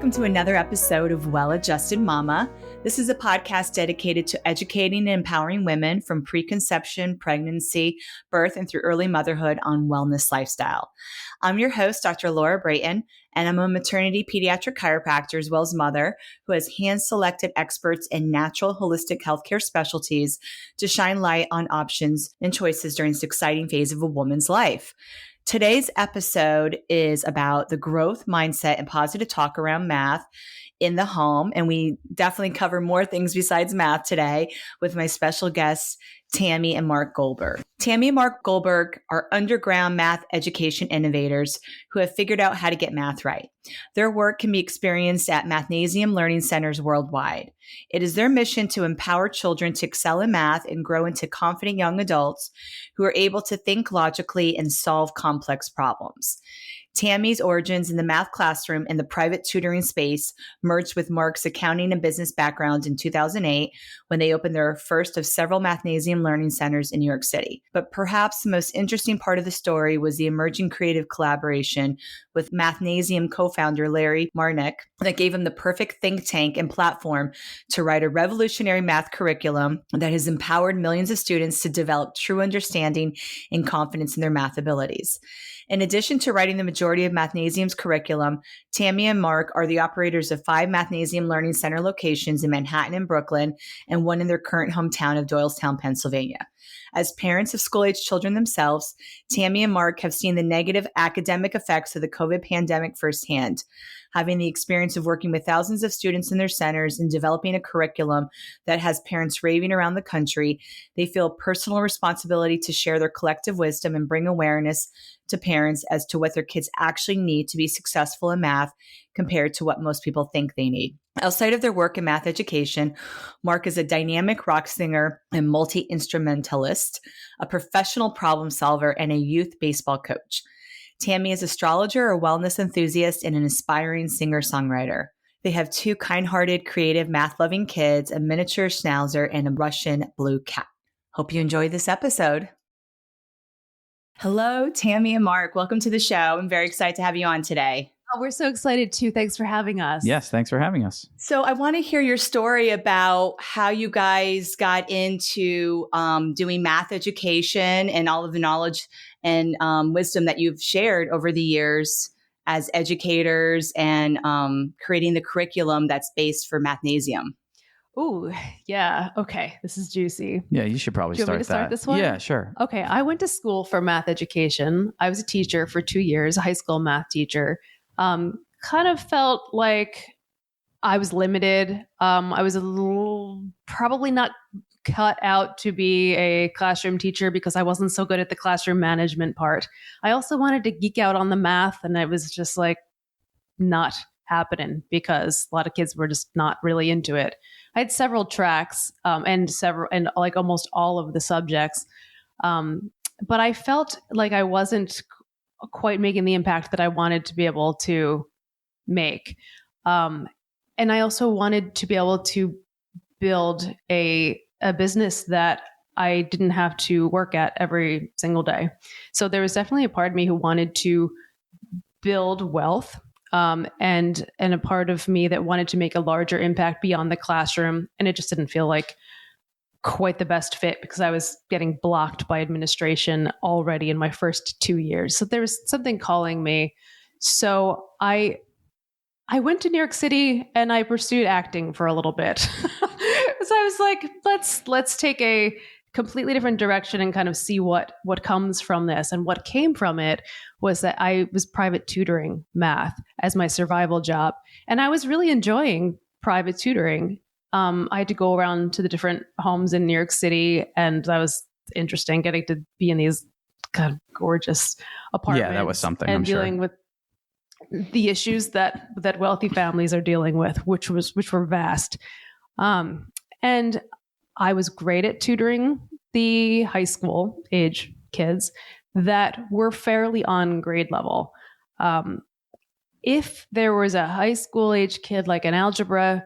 welcome to another episode of Well-Adjusted Mama. This is a podcast dedicated to educating and empowering women from preconception, pregnancy, birth, and through early motherhood on wellness lifestyle. I'm your host, Dr. Laura Brayton, and I'm a maternity pediatric chiropractor as well as mother who has hand-selected experts in natural holistic healthcare specialties to shine light on options and choices during this exciting phase of a woman's life. Today's episode is about the growth mindset and positive talk around math in the home. And we definitely cover more things besides math today with my special guests, Tammy and Marc Goldberg. Tammy and Marc Goldberg are underground math education innovators who have figured out how to get math right. Their work can be experienced at Mathnasium Learning Centers worldwide. It is their mission to empower children to excel in math and grow into confident young adults who are able to think logically and solve complex problems. Tammy's origins in the math classroom and the private tutoring space merged with Marc's accounting and business background in 2008 when they opened their first of several Mathnasium Learning Centers in New York City. But perhaps the most interesting part of the story was the emerging creative collaboration with Mathnasium co-founder Larry Martinek that gave him the perfect think tank and platform to write a revolutionary math curriculum that has empowered millions of students to develop true understanding and confidence in their math abilities. In addition to writing the majority of Mathnasium's curriculum, Tammy and Marc are the operators of 5 Mathnasium Learning Center locations in Manhattan and Brooklyn, and one in their current hometown of Doylestown, Pennsylvania. As parents of school-age children themselves, Tammy and Marc have seen the negative academic effects of the COVID pandemic firsthand. Having the experience of working with thousands of students in their centers and developing a curriculum that has parents raving around the country, they feel a personal responsibility to share their collective wisdom and bring awareness to parents as to what their kids actually need to be successful in math compared to what most people think they need. Outside of their work in math education, Marc is a dynamic rock singer and multi-instrumentalist, a professional problem solver, and a youth baseball coach. Tammy is an astrologer, a wellness enthusiast, and an aspiring singer-songwriter. They have 2 kind-hearted, creative, math-loving kids, a miniature schnauzer, and a Russian blue cat. Hope you enjoyed this episode. Hello, Tammy and Marc. Welcome to the show. I'm very excited to have you on today. Oh, we're so excited too. Thanks for having us. Yes, thanks for having us. So I want to hear your story about how you guys got into doing math education and all of the knowledge and wisdom that you've shared over the years as educators and creating the curriculum that's based for Mathnasium. Oh, yeah. Okay. This is juicy. Yeah, you should probably Do you want me to start this one? Yeah, sure. Okay. I went to school for math education. I was a teacher for 2 years, a high school math teacher. Kind of felt like I was limited. I was probably not cut out to be a classroom teacher because I wasn't so good at the classroom management part. I also wanted to geek out on the math, and it was just like not happening because a lot of kids were just not really into it. I had several tracks and like almost all of the subjects, but I felt like I wasn't quite making the impact that I wanted to be able to make. And I also wanted to be able to build a business that I didn't have to work at every single day. So there was definitely a part of me who wanted to build wealth, and a part of me that wanted to make a larger impact beyond the classroom. And it just didn't feel like quite the best fit because I was getting blocked by administration already in my first 2 years. So there was something calling me. So I went to New York City and I pursued acting for a little bit. So I was like, let's take a completely different direction and kind of see what comes from this. And what came from it was that I was private tutoring math as my survival job. And I was really enjoying private tutoring. I had to go around to the different homes in New York City, and that was interesting, getting to be in these kind of gorgeous apartments. Yeah, that was something. And I'm dealing sure. with the issues that wealthy families are dealing with, which were vast. And I was great at tutoring the high school age kids that were fairly on grade level. If there was a high school age kid like an Algebra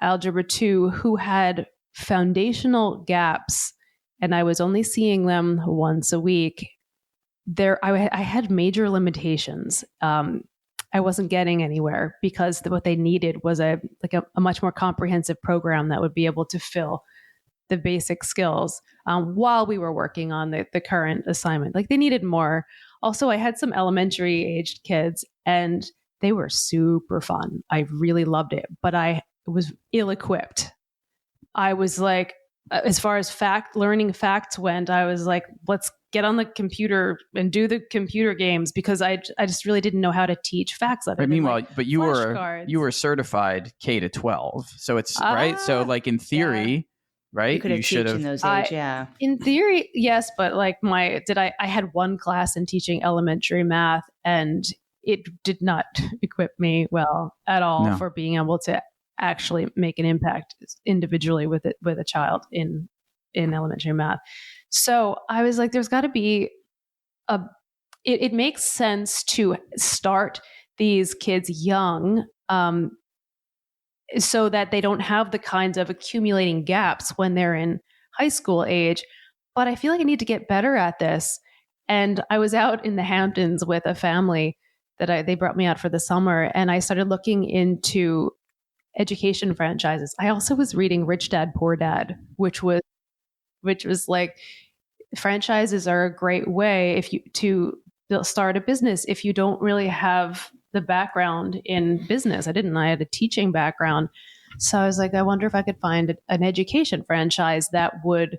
2 who had foundational gaps and I was only seeing them once a week, I had major limitations. I wasn't getting anywhere because what they needed was a much more comprehensive program that would be able to fill the basic skills while we were working on the current assignment. Like they needed more. Also, I had some elementary aged kids and they were super fun. I really loved it, but I was ill-equipped. I was like, as far as learning facts went, I was like, let's get on the computer and do the computer games because I just really didn't know how to teach facts. Meanwhile, but you were certified K to 12, so it's right. So like in theory, right, you should have in those age, in theory, yes, but like I had one class in teaching elementary math, and it did not equip me well at all for being able to actually make an impact individually with a child in elementary math. So I was like, there's got to be it makes sense to start these kids young so that they don't have the kinds of accumulating gaps when they're in high school age. But I feel like I need to get better at this. And I was out in the Hamptons with a family that they brought me out for the summer, and I started looking into education franchises. I also was reading Rich Dad, Poor Dad, which was like, franchises are a great way to start a business if you don't really have the background in business. I had a teaching background. So I was like, I wonder if I could find an education franchise that would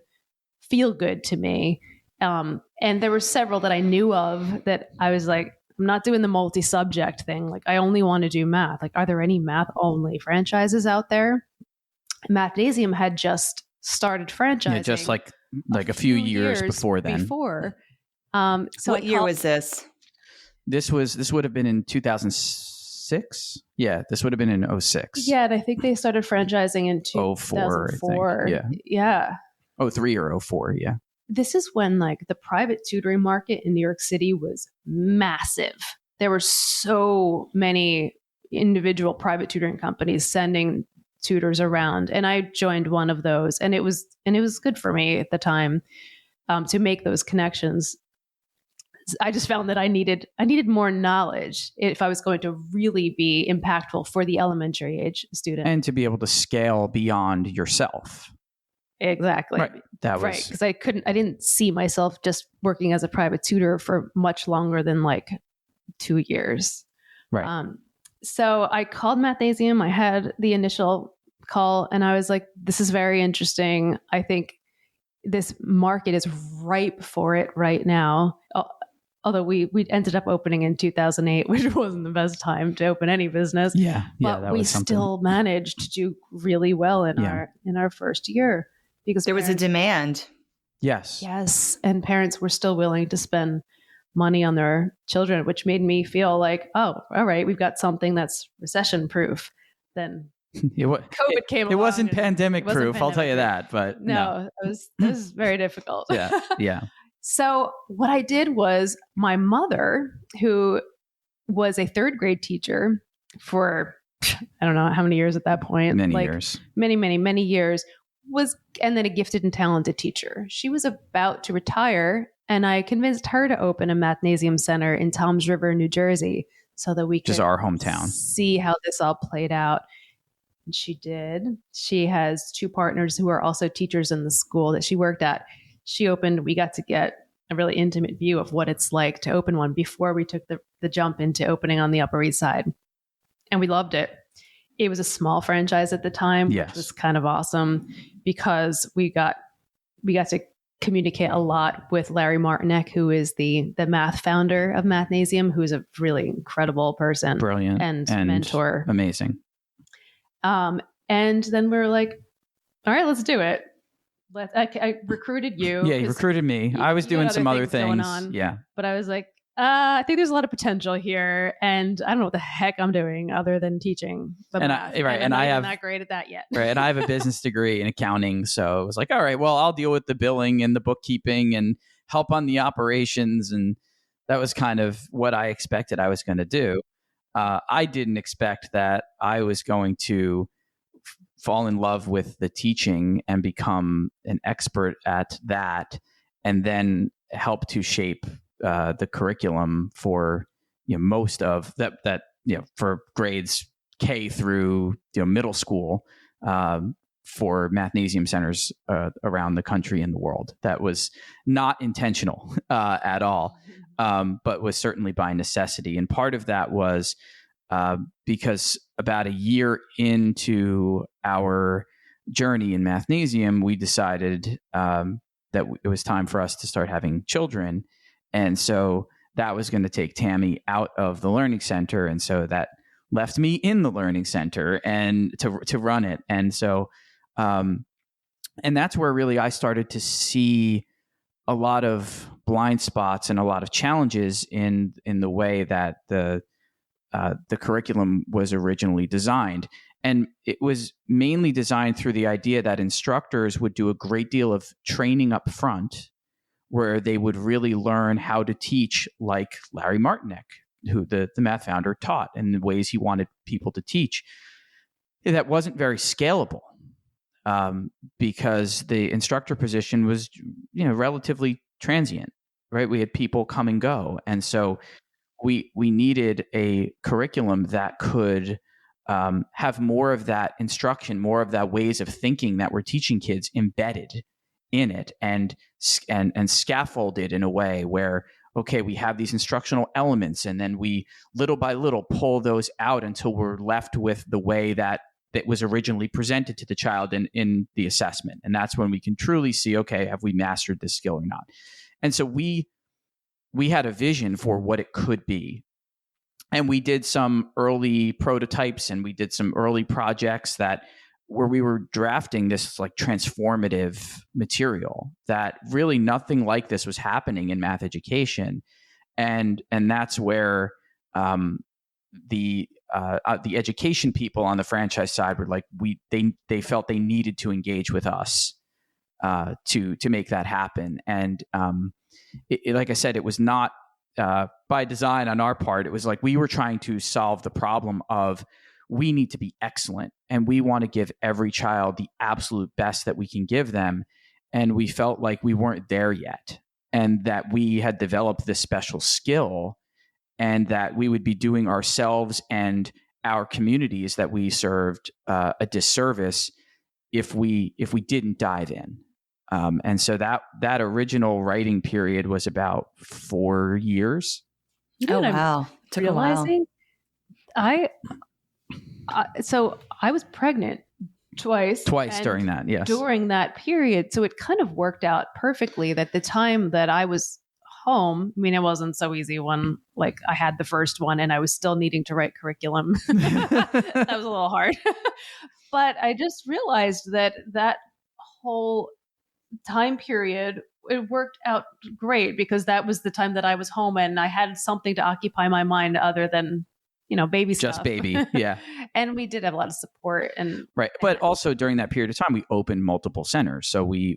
feel good to me. And there were several that I knew of that I was like, I'm not doing the multi-subject thing. Like, I only want to do math. Like, are there any math-only franchises out there? Mathnasium had just started franchising. Yeah, just like a few years before then. So what year was this? This would have been in 2006. Yeah, this would have been in 2006. Yeah, and I think they started franchising in 2004. I think. Yeah. 2003 or 2004, yeah. This is when like the private tutoring market in New York City was massive. There were so many individual private tutoring companies sending tutors around, and I joined one of those, and it was good for me at the time to make those connections. I just found that I needed more knowledge if I was going to really be impactful for the elementary age student, and to be able to scale beyond yourself. Exactly. Right. That was because I didn't see myself just working as a private tutor for much longer than like 2 years. Right. So I called Mathnasium. I had the initial call and I was like, this is very interesting. I think this market is ripe for it right now. Although we ended up opening in 2008, which wasn't the best time to open any business. Yeah. But we still managed to do really well in our first year. Because there was a demand. Yes. Yes. And parents were still willing to spend money on their children, which made me feel like, oh, all right, we've got something that's recession proof. Then COVID came along. It wasn't pandemic proof, I'll tell you that. But no. It was very difficult. Yeah. So what I did was my mother, who was a third grade teacher for, I don't know how many years at that point. Many years. Many years. And then a gifted and talented teacher. She was about to retire, and I convinced her to open a Mathnasium Center in Toms River, New Jersey, so that we could just our hometown, see how this all played out. And she did. She has 2 partners who are also teachers in the school that she worked at. We got to get a really intimate view of what it's like to open one before we took the jump into opening on the Upper East Side. And we loved it. It was a small franchise at the time, which was kind of awesome because we got to communicate a lot with Larry Martinek, who is the math founder of Mathnasium, who's a really incredible person. Brilliant. And mentor. Amazing. And then we were like, all right, let's do it. I recruited you. Yeah, you recruited me. I was doing some other things going on, yeah. But I was like, I think there's a lot of potential here, and I don't know what the heck I'm doing other than teaching. And I'm not great at that yet. Right, and I have a business degree in accounting, so it was like, all right, well, I'll deal with the billing and the bookkeeping and help on the operations, and that was kind of what I expected I was going to do. I didn't expect that I was going to fall in love with the teaching and become an expert at that, and then help to shape the curriculum for most of that for grades K through middle school, for Mathnasium centers around the country and the world. That was not intentional at all, but was certainly by necessity. And part of that was because about a year into our journey in Mathnasium, we decided that it was time for us to start having children. And so that was going to take Tammy out of the learning center. And so that left me in the learning center and to run it. And so, and that's where really I started to see a lot of blind spots and a lot of challenges in the way that the curriculum was originally designed. And it was mainly designed through the idea that instructors would do a great deal of training up front, where they would really learn how to teach like Larry Martinek, who the math founder taught, and the ways he wanted people to teach. That wasn't very scalable, because the instructor position was, relatively transient, right? We had people come and go. And so we needed a curriculum that could have more of that instruction, more of that ways of thinking that we're teaching kids embedded in it, and scaffolded in a way where, okay, we have these instructional elements, and then we little by little pull those out until we're left with the way that was originally presented to the child in the assessment. And that's when we can truly see, okay, have we mastered this skill or not? And so we had a vision for what it could be. And we did some early prototypes, and we did some early projects where we were drafting this like transformative material that really nothing like this was happening in math education. And that's where the education people on the franchise side were like, they felt they needed to engage with us to make that happen. And like I said, it was not by design on our part. It was like we were trying to solve the problem of, we need to be excellent, and we want to give every child the absolute best that we can give them. And we felt like we weren't there yet, and that we had developed this special skill, and that we would be doing ourselves and our communities that we served a disservice if we didn't dive in. And so that original writing period was about 4 years. Oh, wow. Took a while. So I was pregnant twice during that. Yes. During that period. So it kind of worked out perfectly that the time that I was home, I mean, it wasn't so easy when like I had the first one and I was still needing to write curriculum. That was a little hard. But I just realized that whole time period, it worked out great, because that was the time that I was home and I had something to occupy my mind other than, baby stuff. Just baby. Yeah. And we did have a lot of support right. But also during that period of time, we opened multiple centers. So we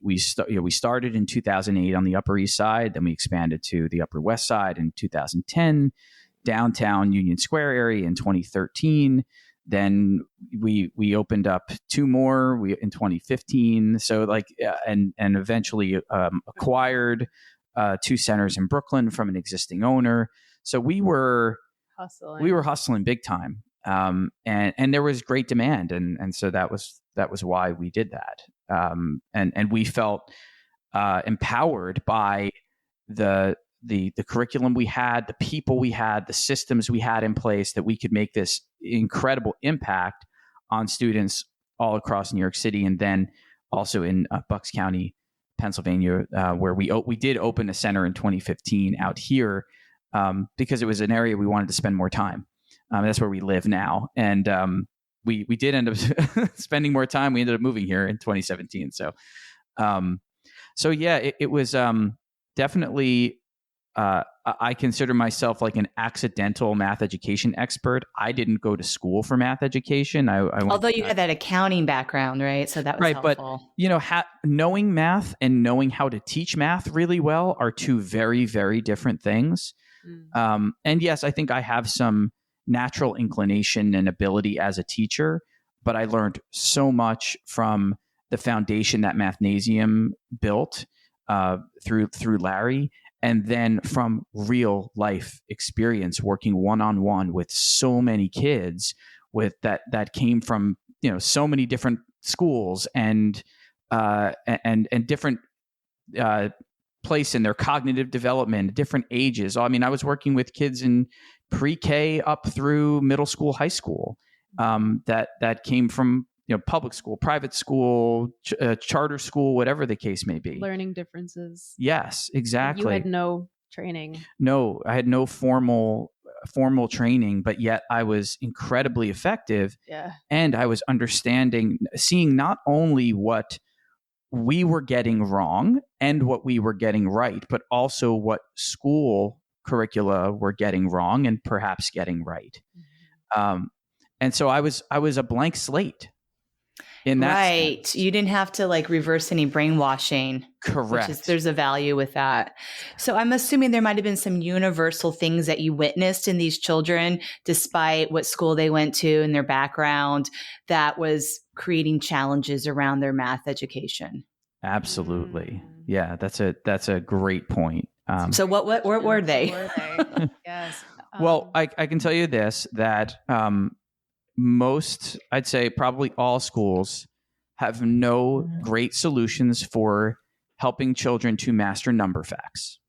started in 2008 on the Upper East Side, then we expanded to the Upper West Side in 2010, downtown Union Square area in 2013. Then we opened up 2 more in 2015. So and eventually acquired 2 centers in Brooklyn from an existing owner. So we were hustling big time. And there was great demand. And so that was why we did that. And we felt empowered by the curriculum we had, the people we had, the systems we had in place, that we could make this incredible impact on students all across New York City, and then also in Bucks County, Pennsylvania, where we did open a center in 2015 out here, because it was an area we wanted to spend more time. That's where we live now, and we did end up spending more time. We ended up moving here in 2017. So yeah, it was definitely. I consider myself like an accidental math education expert. I didn't go to school for math education. Although you had that accounting background, right? So that was right, helpful. But knowing math and knowing how to teach math really well are 2 very, very different things. And yes, I think I have some natural inclination and ability as a teacher, but I learned so much from the foundation that Mathnasium built through Larry. And then from real life experience, working one-on-one with so many kids with that came from, so many different schools and different place in their cognitive development, different ages. I mean, I was working with kids in pre-K up through middle school, high school, that came from public school, private school, charter school, whatever the case may be. Learning differences. Yes, exactly. You had no training. No, I had no formal training, but yet I was incredibly effective. Yeah. And I was seeing not only what we were getting wrong and what we were getting right, but also what school curricula were getting wrong and perhaps getting right. And so I was a blank slate in that right. sense. You didn't have to reverse any brainwashing. Correct. There's a value with that. So I'm assuming there might have been some universal things that you witnessed in these children, despite what school they went to and their background, that was creating challenges around their math education. Absolutely. Yeah, that's a great point. So what were they? Yes. Well, I can tell you this, that most, I'd say probably all schools have no great solutions for helping children to master number facts.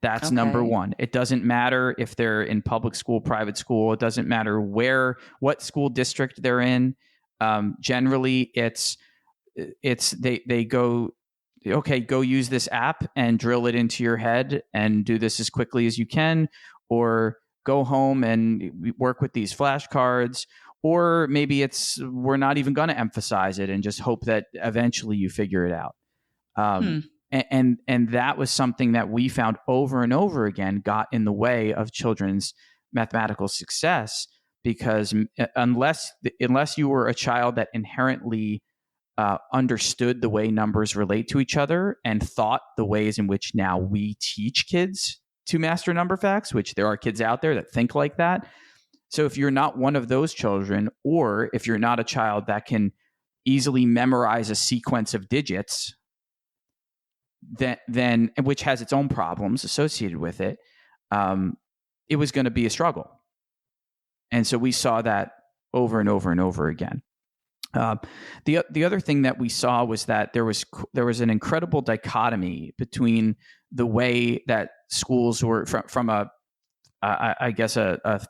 That's number one. It doesn't matter if they're in public school, private school. It doesn't matter what school district they're in. Generally, they go, okay, go use this app and drill it into your head and do this as quickly as you can, or go home and work with these flashcards, or maybe we're not even going to emphasize it and just hope that eventually you figure it out. And that was something that we found over and over again got in the way of children's mathematical success, because unless you were a child that inherently understood the way numbers relate to each other and thought the ways in which now we teach kids to master number facts, which there are kids out there that think like that. So if you're not one of those children, or if you're not a child that can easily memorize a sequence of digits, then which has its own problems associated with it, it was going to be a struggle. And so we saw that over and over and over again. The other thing that we saw was that there was an incredible dichotomy between the way that schools were from a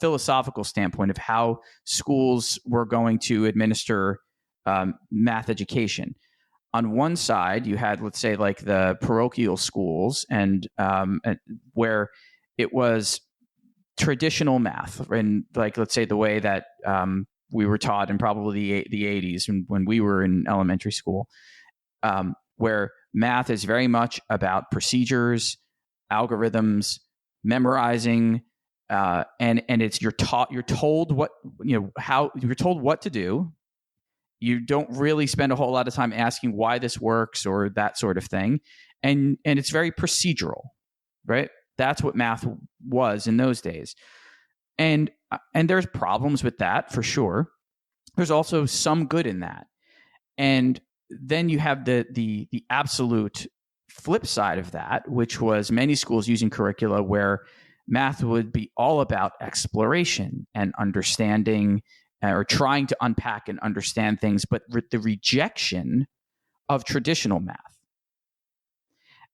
philosophical standpoint of how schools were going to administer math education. On one side, you had, let's say, like the parochial schools, and where it was traditional math, and like, let's say, the way that we were taught in probably the 80s when we were in elementary school, where math is very much about procedures, algorithms, memorizing, and it's you're told what to do. You don't really spend a whole lot of time asking why this works or that sort of thing, and it's very procedural, right? That's what math was in those days. And there's problems with that for sure. There's also some good in that. And then you have the absolute flip side of that, which was many schools using curricula where math would be all about exploration and understanding, or trying to unpack and understand things, but the rejection of traditional math.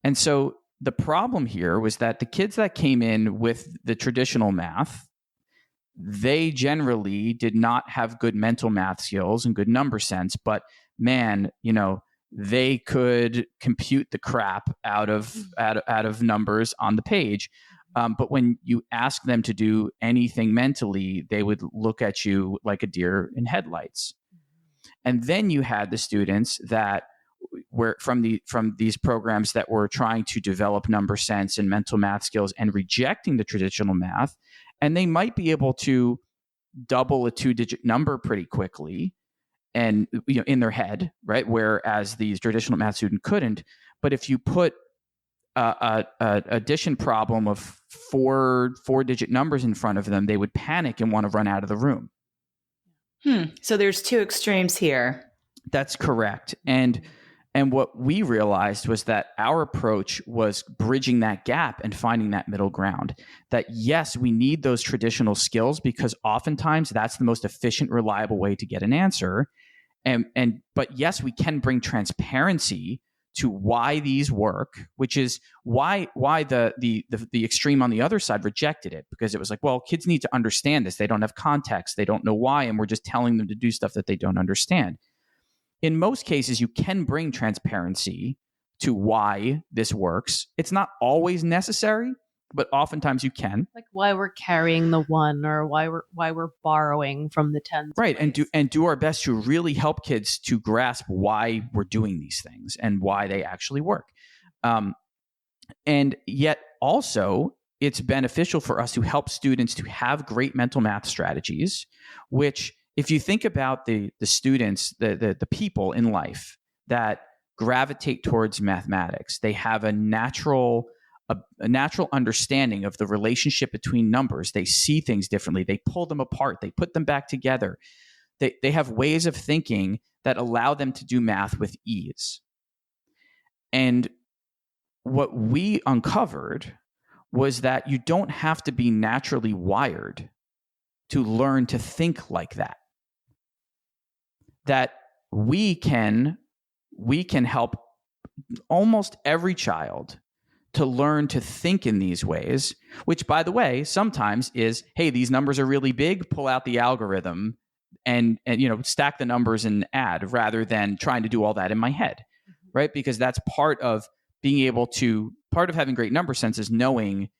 And so the problem here was that the kids that came in with the traditional math, they generally did not have good mental math skills and good number sense, but man, they could compute the crap out of numbers on the page. But when you ask them to do anything mentally, they would look at you like a deer in headlights. And then you had the students that were from these programs that were trying to develop number sense and mental math skills and rejecting the traditional math. And they might be able to double a 2-digit number pretty quickly, and in their head, right? Whereas the traditional math student couldn't. But if you put a addition problem of four-digit numbers in front of them, they would panic and want to run out of the room. So there's two extremes here. That's correct. And And what we realized was that our approach was bridging that gap and finding that middle ground. That yes, we need those traditional skills because oftentimes that's the most efficient, reliable way to get an answer. But yes, we can bring transparency to why these work, which is why the extreme on the other side rejected it, because it was like, well, kids need to understand this. They don't have context. They don't know why. And we're just telling them to do stuff that they don't understand. In most cases, you can bring transparency to why this works. It's not always necessary, but oftentimes you can. Like why we're carrying the one, or why we're borrowing from the tens. Right. And do our best to really help kids to grasp why we're doing these things and why they actually work. And yet also it's beneficial for us to help students to have great mental math strategies, which if you think about the students, the people in life that gravitate towards mathematics, they have a natural understanding of the relationship between numbers. They see things differently. They pull them apart. They put them back together. They have ways of thinking that allow them to do math with ease. And what we uncovered was that you don't have to be naturally wired to learn to think like that. That we can help almost every child to learn to think in these ways, which, by the way, sometimes is, hey, these numbers are really big, pull out the algorithm and stack the numbers and add, rather than trying to do all that in my head, right? Because that's part of having great number sense is knowing,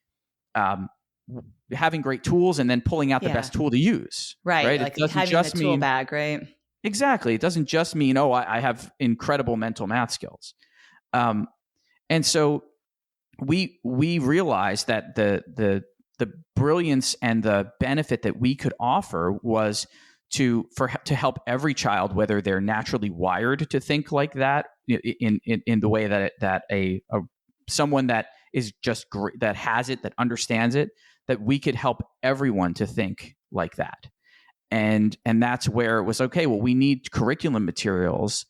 having great tools and then pulling out the best tool to use. Right? Like it doesn't having just the tool mean bag, right? Exactly. It doesn't just mean, I have incredible mental math skills. And so we realized that the brilliance and the benefit that we could offer was to help every child, whether they're naturally wired to think like that in the way that someone that is just great, that has it, that understands it, that we could help everyone to think like that. And that's where it was, okay, well, we need curriculum materials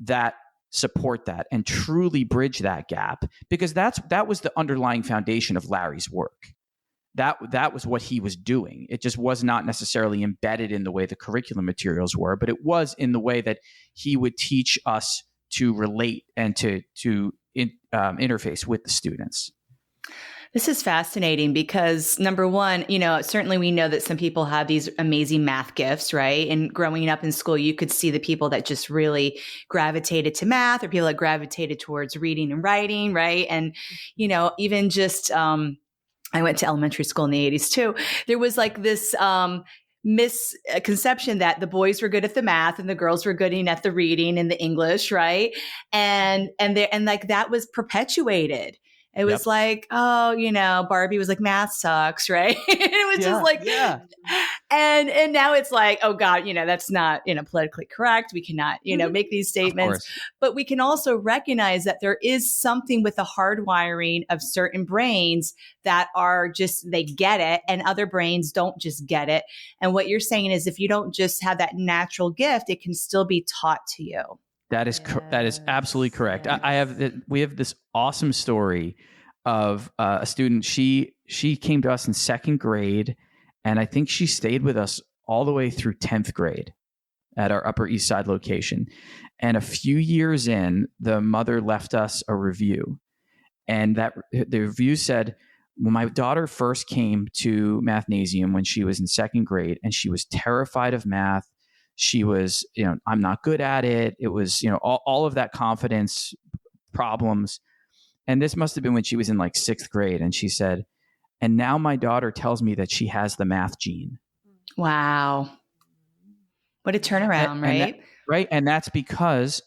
that support that and truly bridge that gap, because that was the underlying foundation of Larry's work. That was what he was doing. It just was not necessarily embedded in the way the curriculum materials were, but it was in the way that he would teach us to relate and to interface with the students. This is fascinating because, number one, certainly we know that some people have these amazing math gifts, right? And growing up in school, you could see the people that just really gravitated to math, or people that gravitated towards reading and writing, right? And, even just, I went to elementary school in the 80s too. There was like this misconception that the boys were good at the math and the girls were good at the reading and the English, right? And like that was perpetuated. It was like, Barbie was like, math sucks, right? It was just like, and now it's like, oh God, that's not, politically correct. We cannot, make these statements, but we can also recognize that there is something with the hardwiring of certain brains that are just, they get it, and other brains don't just get it. And what you're saying is, if you don't just have that natural gift, it can still be taught to you. That is that is absolutely correct. Yes. We have this awesome story of a student. She came to us in second grade, and I think she stayed with us all the way through 10th grade at our Upper East Side location. And a few years in, the mother left us a review, and the review said, well, my daughter first came to Mathnasium when she was in second grade, and she was terrified of math. She was, I'm not good at it. It was, all of that confidence problems. And this must have been when she was in like sixth grade. And she said, and now my daughter tells me that she has the math gene. Wow. What a turnaround, right? Right. And that's because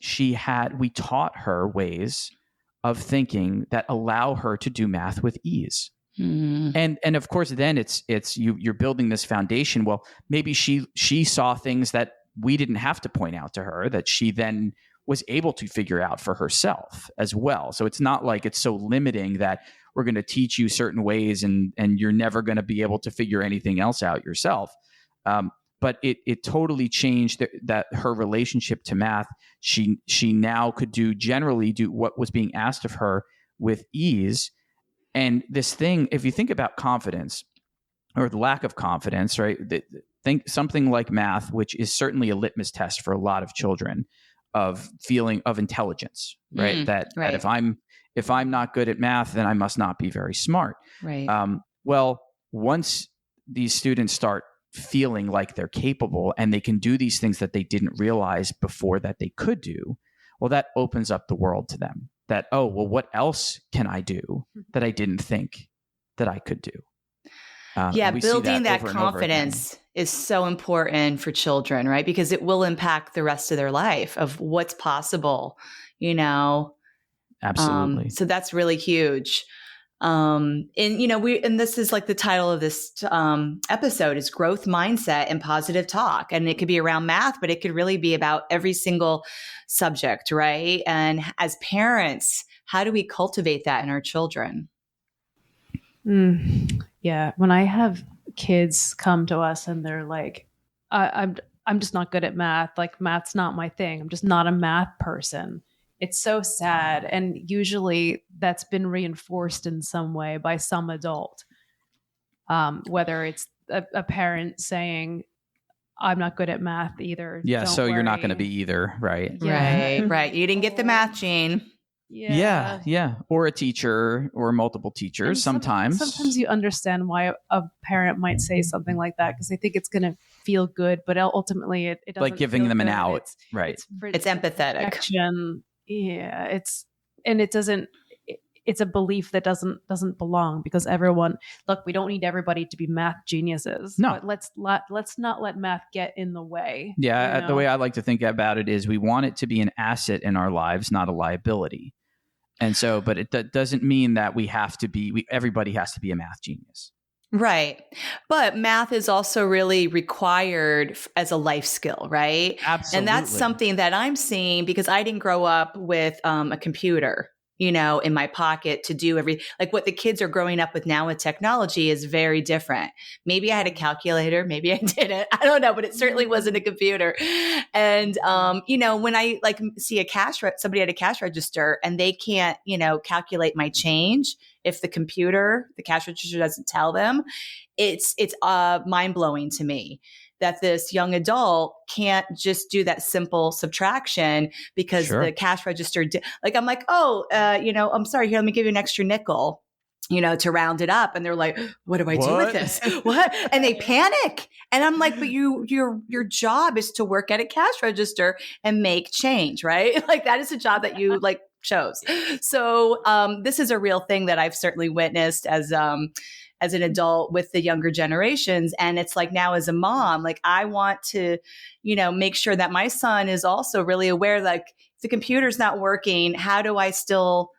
we taught her ways of thinking that allow her to do math with ease. And of course, then it's you're building this foundation. Well, maybe she saw things that we didn't have to point out to her, that she then was able to figure out for herself as well. So it's not like it's so limiting that we're going to teach you certain ways and you're never going to be able to figure anything else out yourself. but it totally changed that her relationship to math. She now could generally do what was being asked of her with ease. And this thing, if you think about confidence or the lack of confidence, right? Think something like math, which is certainly a litmus test for a lot of children of feeling of intelligence, right? That if I'm not good at math, then I must not be very smart. Right. Well, once these students start feeling like they're capable and they can do these things that they didn't realize before that they could do, well, that opens up the world to them. That, oh, well, what else can I do that I didn't think that I could do? Building that confidence is so important for children, right? Because it will impact the rest of their life of what's possible, Absolutely. So that's really huge. And this is like the title of this episode is growth mindset and positive talk. And it could be around math, but it could really be about every single subject, right? And as parents, how do we cultivate that in our children? Yeah. When I have kids come to us and they're like, I'm just not good at math. Like math's not my thing. I'm just not a math person. It's so sad. And usually that's been reinforced in some way by some adult, whether it's a parent saying, I'm not good at math either. Yeah. Don't So worry. You're not going to be either. Right. Yeah. Right. You didn't get the math gene. Yeah. Or a teacher or multiple teachers. And sometimes you understand why a parent might say something like that because they think it's going to feel good, but ultimately it doesn't. Like giving them an out, right? It's empathetic. Protection. Yeah, it's a belief that doesn't belong because we don't need everybody to be math geniuses. No, but let's not let math get in the way. Yeah, the way I like to think about it is we want it to be an asset in our lives, not a liability. And so, but it doesn't mean that everybody has to be a math genius. Right. But math is also really required as a life skill, right? Absolutely. And that's something that I'm seeing because I didn't grow up with a computer, in my pocket to do like what the kids are growing up with now with technology is very different. Maybe I had a calculator, maybe I didn't. I don't know, but it certainly wasn't a computer. And, when I see somebody at a cash register and they can't, calculate my change, if the cash register doesn't tell them, it's mind blowing to me that this young adult can't just do that simple subtraction because the cash register I'm like, I'm sorry, here, let me give you an extra nickel, to round it up. And they're like, what do I do with this? What? And they panic. And I'm like, but your job is to work at a cash register and make change, right? Like that is a job that you chose. So this is a real thing that I've certainly witnessed as an adult with the younger generations. And it's like now as a mom, I want to, make sure that my son is also really aware, if the computer's not working, how do I still,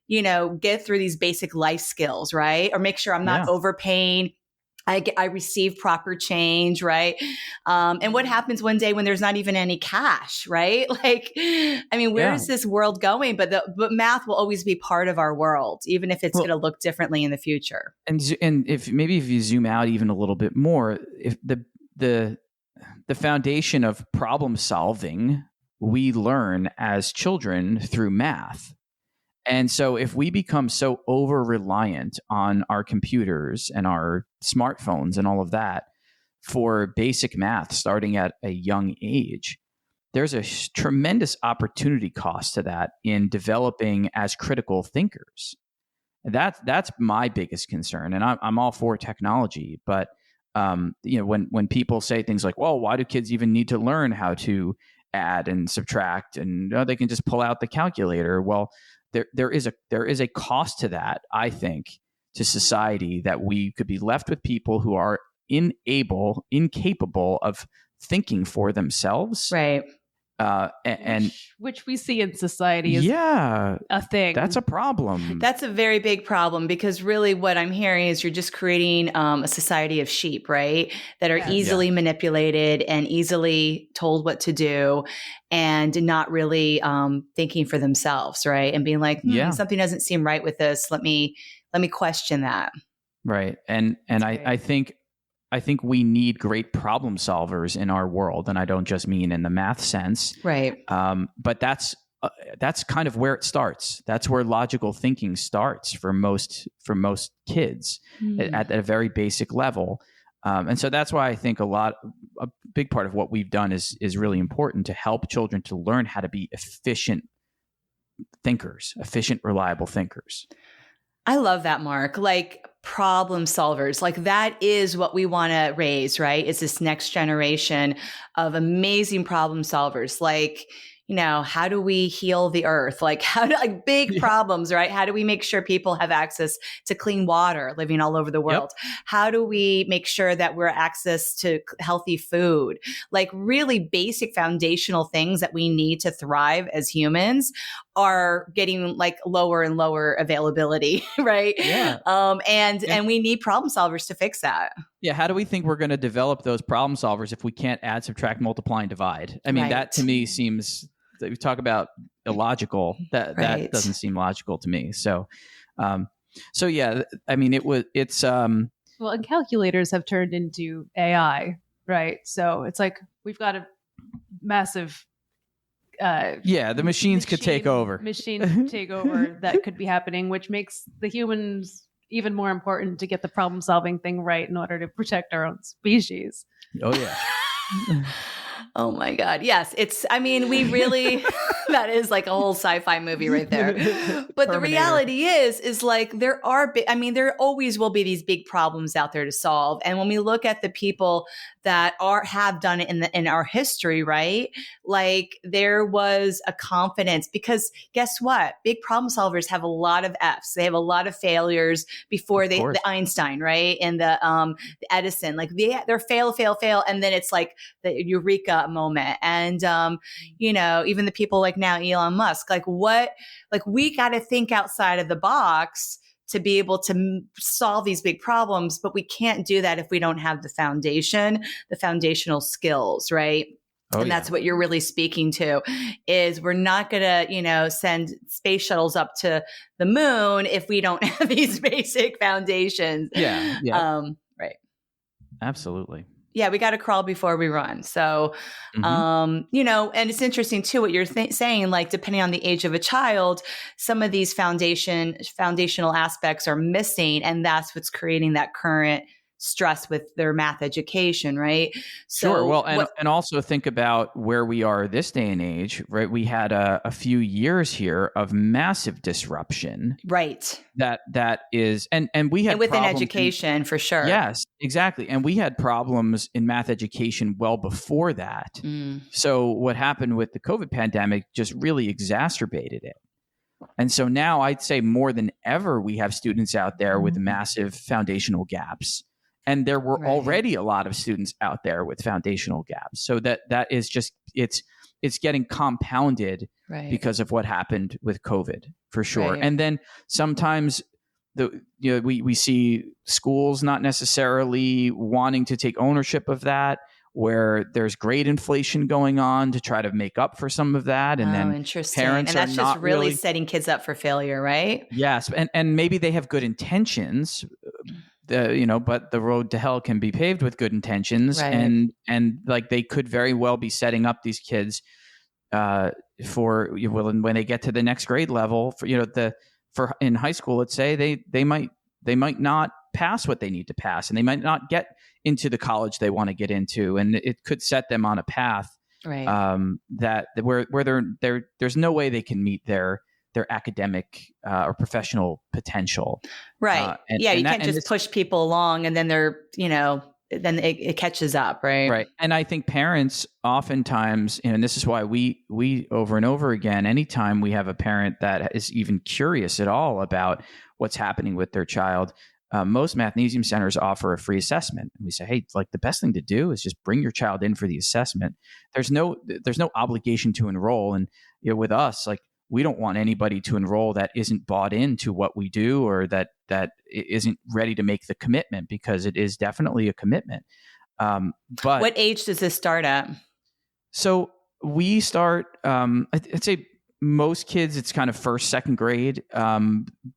get through these basic life skills, right? Or make sure I'm not overpaying. I receive proper change, right? And what happens one day when there's not even any cash, right? Where is this world going? But math will always be part of our world, even if it's going to look differently in the future. And if you zoom out even a little bit more, if the foundation of problem solving we learn as children through math. And so if we become so over-reliant on our computers and our smartphones and all of that for basic math starting at a young age, there's a tremendous opportunity cost to that in developing as critical thinkers. That's my biggest concern. And I'm all for technology, but when people say things like, well, why do kids even need to learn how to add and subtract and they can just pull out the calculator? Well, there is a cost to that, I think, to society, that we could be left with people who are incapable of thinking for themselves. Right. Which we see in society is a thing. That's a problem. That's a very big problem because really what I'm hearing is you're just creating a society of sheep, right? That are easily manipulated and easily told what to do and not really thinking for themselves, right? And being like, something doesn't seem right with this. Let me question that. Right. And I think we need great problem solvers in our world, and I don't just mean in the math sense. Right. But that's kind of where it starts. That's where logical thinking starts for most kids at a very basic level. And so that's why I think a big part of what we've done is really important to help children to learn how to be efficient thinkers, efficient, reliable thinkers. I love that, Mark. Like problem solvers, like that is what we want to raise, right? It's this next generation of amazing problem solvers. Like, you know, how do we heal the earth? Like big problems, right? How do we make sure people have access to clean water living all over the world? Yep. How do we make sure that we're access to healthy food? Like really basic foundational things that we need to thrive as humans are getting like lower and lower availability, right? Yeah. And we need problem solvers to fix that. Yeah. How do we think we're going to develop those problem solvers if we can't add, subtract, multiply, and divide? I mean, that to me seems, that we talk about illogical, that doesn't seem logical to me. So yeah, I mean, it's and calculators have turned into AI, right? So it's like, we've got a massive, the machines could take over. That could be happening, which makes the humans even more important to get the problem solving thing right in order to protect our own species. Oh yeah. Oh my God. Yes. We really, that is like a whole sci-fi movie right there. But the reality is like there there always will be these big problems out there to solve. And when we look at the people that have done it in our history, right? Like there was a confidence, because guess what? Big problem solvers have a lot of F's. They have a lot of failures before the Einstein, right? And the Edison, like they're fail. And then it's like the eureka moment. And, even the people like now, Elon Musk, we got to think outside of the box to be able to solve these big problems, but we can't do that if we don't have the foundational skills, right? And that's what you're really speaking to, is we're not going to, send space shuttles up to the moon if we don't have these basic foundations. Yeah. Right. Absolutely. Yeah, we got to crawl before we run. So, and it's interesting too, what you're saying, like depending on the age of a child, some of these foundational aspects are missing. And that's what's creating that current stress with their math education, right? So sure. Well, and also think about where we are this day and age, right? We had a few years here of massive disruption, right? That is, and we had within education for sure. Yes, exactly. And we had problems in math education well before that. So what happened with the COVID pandemic just really exacerbated it. And so now I'd say more than ever, we have students out there with massive foundational gaps. And there were already a lot of students out there with foundational gaps. So that is just, it's getting compounded because of what happened with COVID, for sure. And then sometimes we see schools not necessarily wanting to take ownership of that, where there's grade inflation going on to try to make up for some of that. And then parents and that's just really setting kids up for failure, right? Yes. And maybe they have good intentions, but the road to hell can be paved with good intentions. And like they could very well be setting up these kids for when they get to the next grade level for in high school, let's say they might not pass what they need to pass, and they might not get into the college they want to get into, and it could set them on a path that where there's no way they can meet their academic or professional potential. Right. You can't just push people along and then they're, then it catches up. Right. Right. And I think parents oftentimes, and this is why we over and over again, anytime we have a parent that is even curious at all about what's happening with their child, most Mathnasium centers offer a free assessment. And we say, hey, like the best thing to do is just bring your child in for the assessment. There's no obligation to enroll. And with us, like, we don't want anybody to enroll that isn't bought into what we do, or that isn't ready to make the commitment, because it is definitely a commitment. But what age does this start at? So we start, I'd say most kids, it's kind of first, second grade.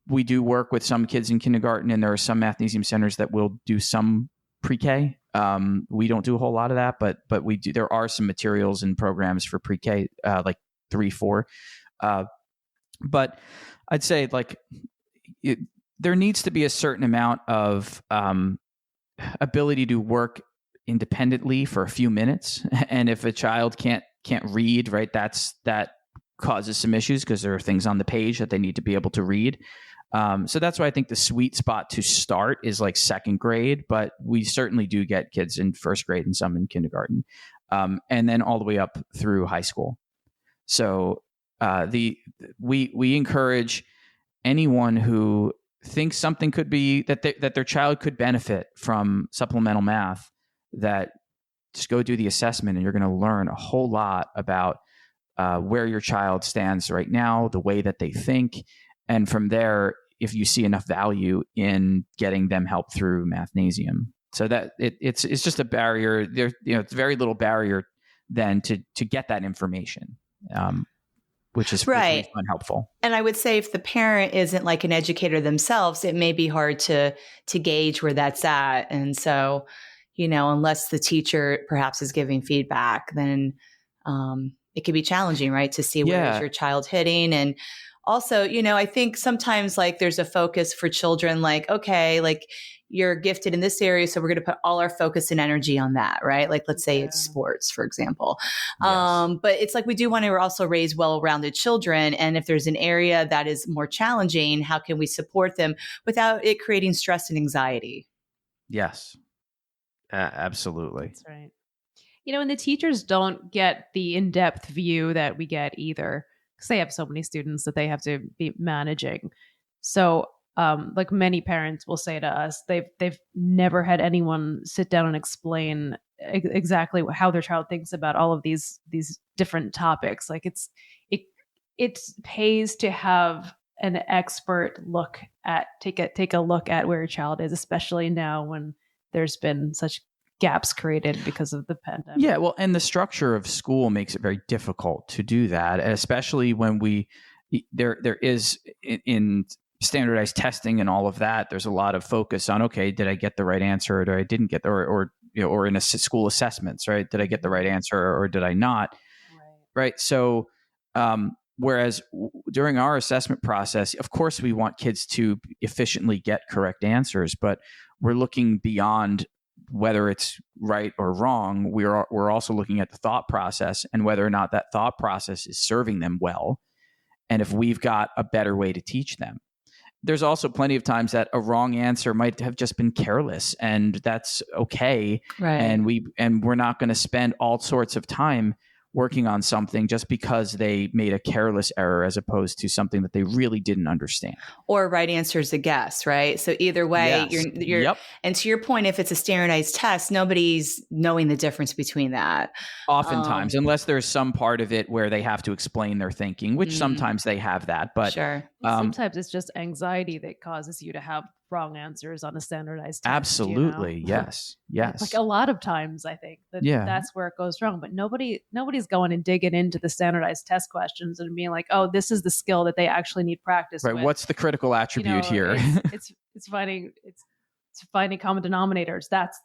We do work with some kids in kindergarten, and there are some Mathnasium centers that will do some pre-K. We don't do a whole lot of that, but we do. There are some materials and programs for pre-K, like 3, 4. But I'd say like there needs to be a certain amount of ability to work independently for a few minutes. And if a child can't read, right, that causes some issues because there are things on the page that they need to be able to read. So that's why I think the sweet spot to start is like second grade, but we certainly do get kids in first grade and some in kindergarten, and then all the way up through high school. So we encourage anyone who thinks something could be that their child could benefit from supplemental math, that just go do the assessment, and you're going to learn a whole lot about where your child stands right now, the way that they think. And from there, if you see enough value in getting them help through Mathnasium, so that it's just a barrier there, it's very little barrier then to get that information, which is right, helpful. And I would say if the parent isn't like an educator themselves, it may be hard to gauge where that's at. And so, unless the teacher perhaps is giving feedback, then it can be challenging, right, to see where is your child hitting. And also, I think sometimes like there's a focus for children, like, okay, like you're gifted in this area, so we're going to put all our focus and energy on that, right? Like, let's say it's sports, for example. Yes. But it's like we do want to also raise well-rounded children. And if there's an area that is more challenging, how can we support them without it creating stress and anxiety? Yes, absolutely. That's right. And the teachers don't get the in-depth view that we get either, because they have so many students that they have to be managing. So like many parents will say to us, they've never had anyone sit down and explain exactly how their child thinks about all of these different topics. Like it pays to have an expert take a look at where your child is, especially now when there's been such gaps created because of the pandemic. Yeah, well, and the structure of school makes it very difficult to do that, especially when there is in standardized testing and all of that. There's a lot of focus on, okay, did I get the right answer, or I didn't get, or in a school assessments, right? Did I get the right answer, or did I not? Right. So, whereas during our assessment process, of course, we want kids to efficiently get correct answers, but we're looking beyond whether it's right or wrong. We're also looking at the thought process and whether or not that thought process is serving them well, and if we've got a better way to teach them. There's also plenty of times that a wrong answer might have just been careless, and that's okay. Right. And we're not going to spend all sorts of time working on something just because they made a careless error as opposed to something that they really didn't understand. Or right answer is a guess, right? So either way, yes. you're Yep. And to your point, if it's a standardized test, nobody's knowing the difference between that. Oftentimes, unless there's some part of it where they have to explain their thinking, which sometimes they have that. But sure. Sometimes it's just anxiety that causes you to have wrong answers on a standardized test. Absolutely. Yes. Like a lot of times I think that's where it goes wrong, but nobody's going and digging into the standardized test questions and being like, oh, this is the skill that they actually need practice right. with. What's the critical attribute here? it's finding common denominators. That's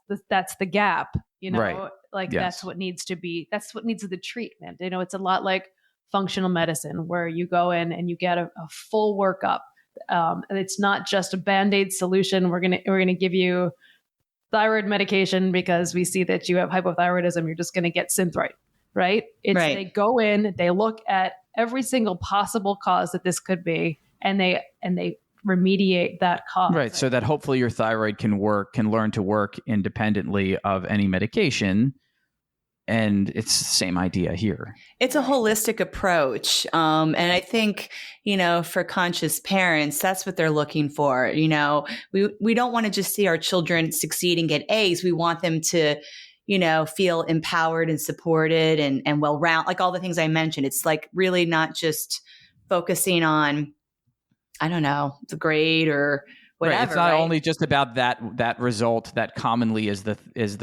the gap, right. Like yes. That's what needs the treatment. It's a lot like functional medicine, where you go in and you get a full workup. And it's not just a Band-Aid solution. We're gonna give you thyroid medication because we see that you have hypothyroidism. You're just gonna get Synthroid, right? Right. They go in, they look at every single possible cause that this could be, and they remediate that cause. Right. So that hopefully your thyroid can learn to work independently of any medication. And it's the same idea here. It's a holistic approach. And I think, for conscious parents, that's what they're looking for. We don't want to just see our children succeed and get A's. We want them to, feel empowered and supported and well-rounded, like all the things I mentioned. It's like really not just focusing on, I don't know, the grade or whatever. Right. It's not only just about that result that commonly is the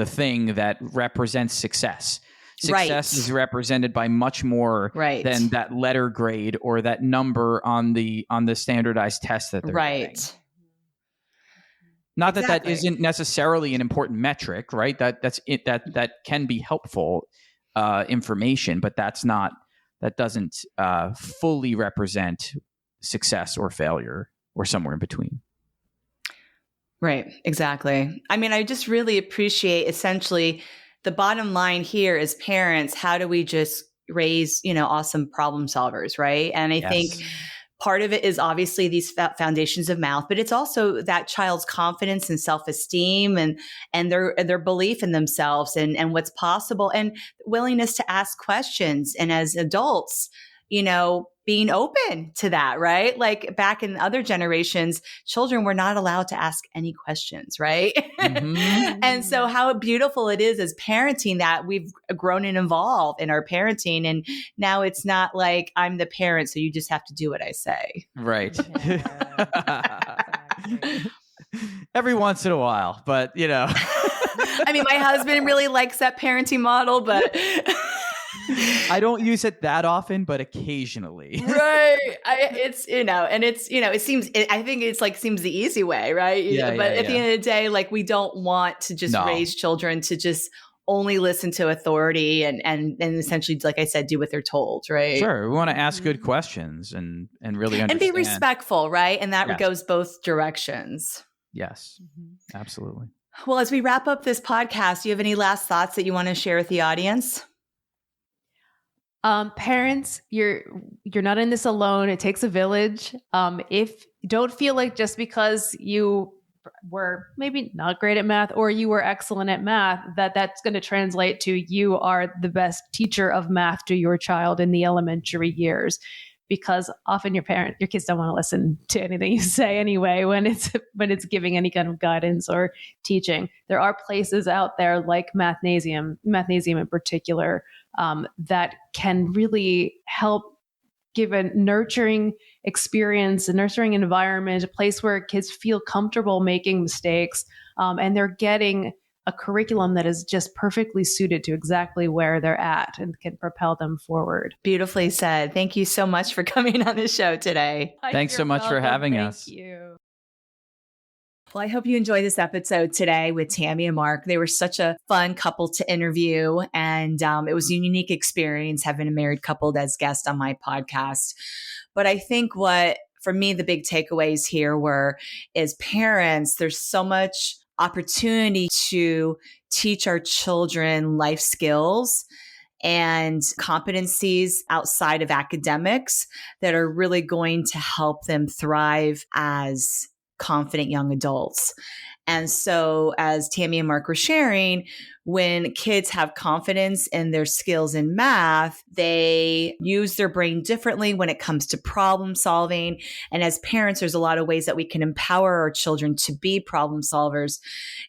thing that represents success. Success is represented by much more than that letter grade or that number on the standardized test that they're getting. Not that Exactly. that isn't necessarily an important metric, right? That's it. That can be helpful information, but that doesn't fully represent success or failure or somewhere in between. Right. Exactly. I mean, I just really appreciate essentially the bottom line here is parents, how do we just raise, awesome problem solvers, right? And I think part of it is obviously these foundations of math, but it's also that child's confidence and self-esteem and their belief in themselves and what's possible and willingness to ask questions. And as adults, being open to that, right? Like back in other generations, children were not allowed to ask any questions, right? Mm-hmm. And so how beautiful it is as parenting that we've grown and evolved in our parenting. And now it's not like I'm the parent, so you just have to do what I say. Right. Yeah, exactly. Every once in a while, but I mean, my husband really likes that parenting model, but I don't use it that often, but occasionally. Right. I think it's like seems the easy way, right? But at the end of the day, like we don't want to just raise children to just only listen to authority and essentially, like I said, do what they're told, right? Sure. We want to ask good questions and really understand. And be respectful, right? And that goes both directions. Yes, absolutely. Well, as we wrap up this podcast, do you have any last thoughts that you want to share with the audience? Parents, you're not in this alone. It takes a village. If don't feel like just because you were maybe not great at math or you were excellent at math, that's going to translate to you are the best teacher of math to your child in the elementary years. Because often your kids don't want to listen to anything you say anyway when it's giving any kind of guidance or teaching. There are places out there like Mathnasium in particular, that can really help give a nurturing experience, a nurturing environment, a place where kids feel comfortable making mistakes, and they're getting a curriculum that is just perfectly suited to exactly where they're at and can propel them forward. Beautifully said. Thank you so much for coming on the show today. Thanks so much for having us. Thank you. Well, I hope you enjoyed this episode today with Tammy and Mark. They were such a fun couple to interview, and it was a unique experience having a married couple as guests on my podcast. But I think for me, the big takeaways here is parents, there's so much opportunity to teach our children life skills and competencies outside of academics that are really going to help them thrive as confident young adults. And so as Tammy and Mark were sharing, when kids have confidence in their skills in math, they use their brain differently when it comes to problem solving. And as parents, there's a lot of ways that we can empower our children to be problem solvers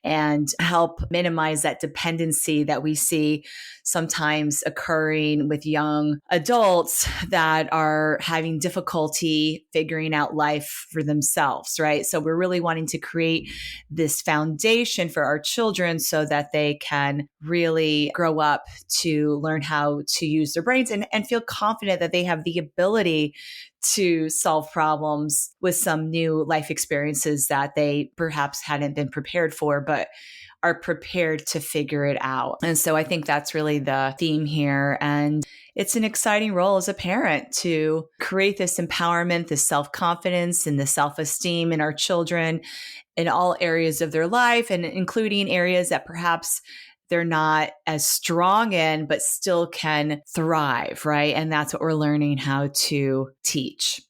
and help minimize that dependency that we see sometimes occurring with young adults that are having difficulty figuring out life for themselves, right? So we're really wanting to create this foundation for our children so that they can really grow up to learn how to use their brains and feel confident that they have the ability to solve problems with some new life experiences that they perhaps hadn't been prepared for, but are prepared to figure it out. And so I think that's really the theme here. And it's an exciting role as a parent to create this empowerment, this self-confidence, and the self-esteem in our children in all areas of their life, and including areas that perhaps they're not as strong in, but still can thrive, right? And that's what we're learning how to teach.